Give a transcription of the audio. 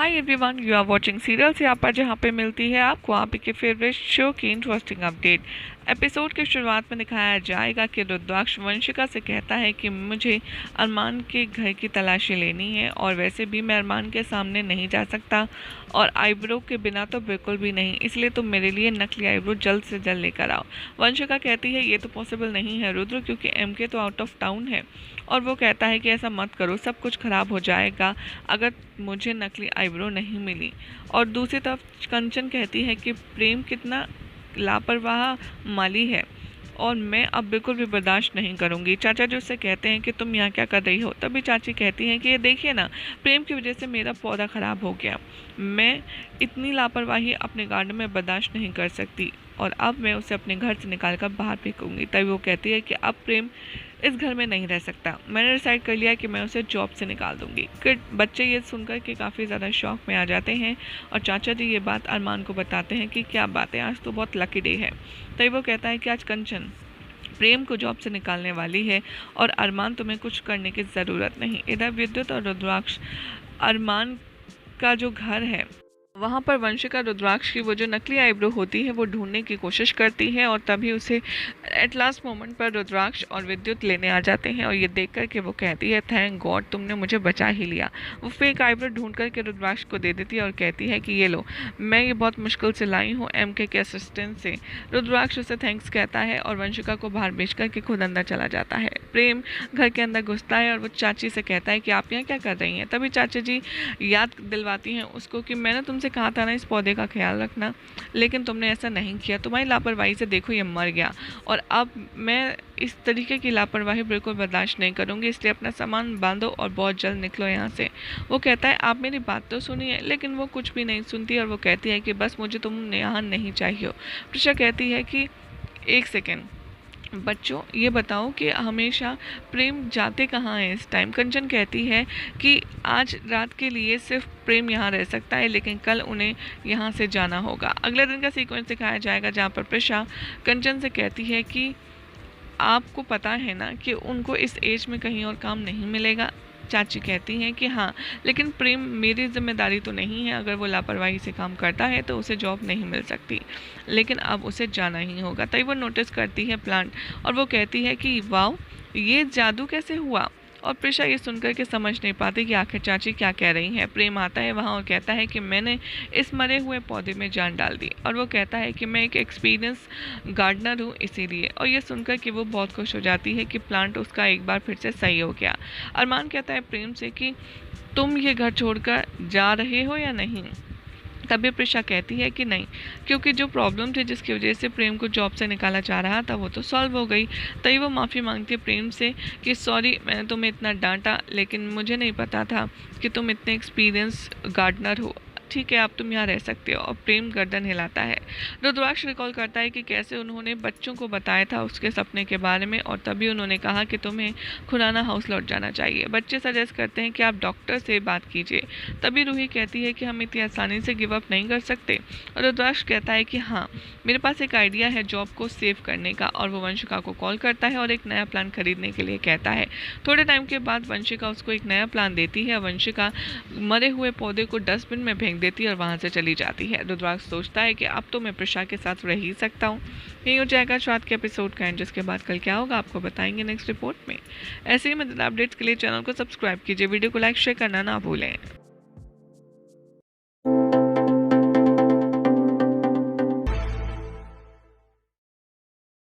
Hi everyone, you are watching serial से आप पर, जहाँ पे मिलती है आपको आप के फेवरेट शो की इंटरेस्टिंग अपडेट। एपिसोड की शुरुआत में दिखाया जाएगा कि रुद्राक्ष वंशिका से कहता है कि मुझे अरमान के घर की तलाशी लेनी है और वैसे भी मैं अरमान के सामने नहीं जा सकता और आईब्रो के बिना तो बिल्कुल भी नहीं, इसलिए तुम मेरे लिए नकली आईब्रो जल्द से जल्द लेकर आओ। वंशिका कहती है ये तो पॉसिबल नहीं है रुद्र, क्योंकि एमके तो आउट ऑफ टाउन है। और वो कहता है कि ऐसा मत करो, सब कुछ खराब हो जाएगा अगर मुझे नकली आईब्रो नहीं मिली। और दूसरी तरफ कंचन कहती है कि प्रेम कितना लापरवाह माली है और मैं अब बिल्कुल भी बर्दाश्त नहीं करूंगी। चाचा जी उससे कहते हैं कि तुम यहाँ क्या कर रही हो। तभी चाची कहती हैं कि ये देखिए ना, प्रेम की वजह से मेरा पौधा खराब हो गया। मैं इतनी लापरवाही अपने गार्डन में बर्दाश्त नहीं कर सकती और अब मैं उसे अपने घर से निकाल कर बाहर फेंकूंगी। तभी वो कहती है कि अब प्रेम इस घर में नहीं रह सकता। मैंने डिसाइड कर लिया कि मैं उसे जॉब से निकाल दूंगी। फिर बच्चे ये सुनकर के काफ़ी ज़्यादा शौक में आ जाते हैं और चाचा जी ये बात अरमान को बताते हैं कि क्या बात है, आज तो बहुत लकी डे है। तभी वो कहता है कि आज कंचन प्रेम को जॉब से निकालने वाली है और अरमान तुम्हें कुछ करने की ज़रूरत नहीं। इधर विद्युत और रुद्राक्ष अरमान का जो घर है वहाँ पर वंशिका रुद्राक्ष की वो जो नकली आईब्रो होती है वो ढूंढने की कोशिश करती है और तभी उसे एट लास्ट मोमेंट पर रुद्राक्ष और विद्युत लेने आ जाते हैं और ये देख कर के वो कहती है थैंक गॉड तुमने मुझे बचा ही लिया। वो फेक आईब्रो ढूंढ करके रुद्राक्ष को दे देती है और कहती है कि ये लो, मैं ये बहुत मुश्किल से लाई हूँ एमके के असिस्टेंट से। रुद्राक्ष उसे थैंक्स कहता है और वंशिका को बाहर भेज करके खुद अंदर चला जाता है। प्रेम घर के अंदर घुसता है और वो चाची से कहता है कि आप यहाँ क्या कर रही हैं। तभी चाचा जी याद दिलवाती हैं उसको कि मैंने तुमसे कहा था ना इस पौधे का ख्याल रखना, लेकिन तुमने ऐसा नहीं किया। तुम्हारी लापरवाही से देखो ये मर गया और अब मैं इस तरीके की लापरवाही बिल्कुल बर्दाश्त नहीं करूंगी, इसलिए अपना सामान बांधो और बहुत जल्द निकलो यहाँ से। वो कहता है आप मेरी बात तो सुनिए, लेकिन वो कुछ भी नहीं सुनती और वो कहती है कि बस मुझे तुम यहाँ नहीं चाहिए हो। प्रिशा कहती है कि एक सेकेंड बच्चों, ये बताओ कि हमेशा प्रेम जाते कहाँ हैं इस टाइम। कंचन कहती है कि आज रात के लिए सिर्फ प्रेम यहाँ रह सकता है, लेकिन कल उन्हें यहाँ से जाना होगा। अगले दिन का सीक्वेंस दिखाया जाएगा जहाँ पर प्रिशा कंचन से कहती है कि आपको पता है ना कि उनको इस एज में कहीं और काम नहीं मिलेगा। चाची कहती हैं कि हाँ, लेकिन प्रेम मेरी जिम्मेदारी तो नहीं है, अगर वो लापरवाही से काम करता है तो उसे जॉब नहीं मिल सकती, लेकिन अब उसे जाना ही होगा। तभी वो नोटिस करती है प्लांट और वो कहती है कि वाओ, ये जादू कैसे हुआ। और प्रिशा ये सुनकर के समझ नहीं पाती कि आखिर चाची क्या कह रही हैं। प्रेम आता है वहाँ और कहता है कि मैंने इस मरे हुए पौधे में जान डाल दी और वो कहता है कि मैं एक एक्सपीरियंस गार्डनर हूँ इसीलिए। और ये सुनकर कि वो बहुत खुश हो जाती है कि प्लांट उसका एक बार फिर से सही हो गया। अरमान कहता है प्रेम से कि तुम ये घर छोड़कर जा रहे हो या नहीं। तभी प्रिशा कहती है कि नहीं, क्योंकि जो प्रॉब्लम थी जिसकी वजह से प्रेम को जॉब से निकाला जा रहा था वो तो सॉल्व हो गई। तभी वो माफ़ी मांगती है प्रेम से कि सॉरी मैंने तुम्हें इतना डांटा, लेकिन मुझे नहीं पता था कि तुम इतने एक्सपीरियंस गार्डनर हो। ठीक है, अब तुम यहाँ रह सकते हो। और प्रेम गर्दन हिलाता है। रुद्राक्ष रिकॉल करता है कि कैसे उन्होंने बच्चों को बताया था उसके सपने के बारे में और तभी उन्होंने कहा कि तुम्हें खुराना हाउस लौट जाना चाहिए। बच्चे सजेस्ट करते हैं कि आप डॉक्टर से बात कीजिए। तभी रूही कहती है कि हम इतनी आसानी से गिव अप नहीं कर सकते। और रुद्राक्ष कहता है कि हाँ, मेरे पास एक आइडिया है जॉब को सेव करने का। और वो वंशिका को कॉल करता है और एक नया प्लान खरीदने के लिए कहता है। थोड़े टाइम के बाद वंशिका उसको एक नया प्लान देती है। वंशिका मरे हुए पौधे को डस्टबिन में फेंक देती है और वहां से चली जाती है। रुद्राक्ष सोचता है कि अब तो मैं प्रिशा के साथ रह ही सकता हूँ। यही हो जाएगा रात के एपिसोड का एंड, जिसके बाद कल क्या होगा आपको बताएंगे नेक्स्ट रिपोर्ट में। ऐसे ही मजेदार अपडेट्स के लिए चैनल को सब्सक्राइब कीजिए, वीडियो को लाइक शेयर करना ना भूलें।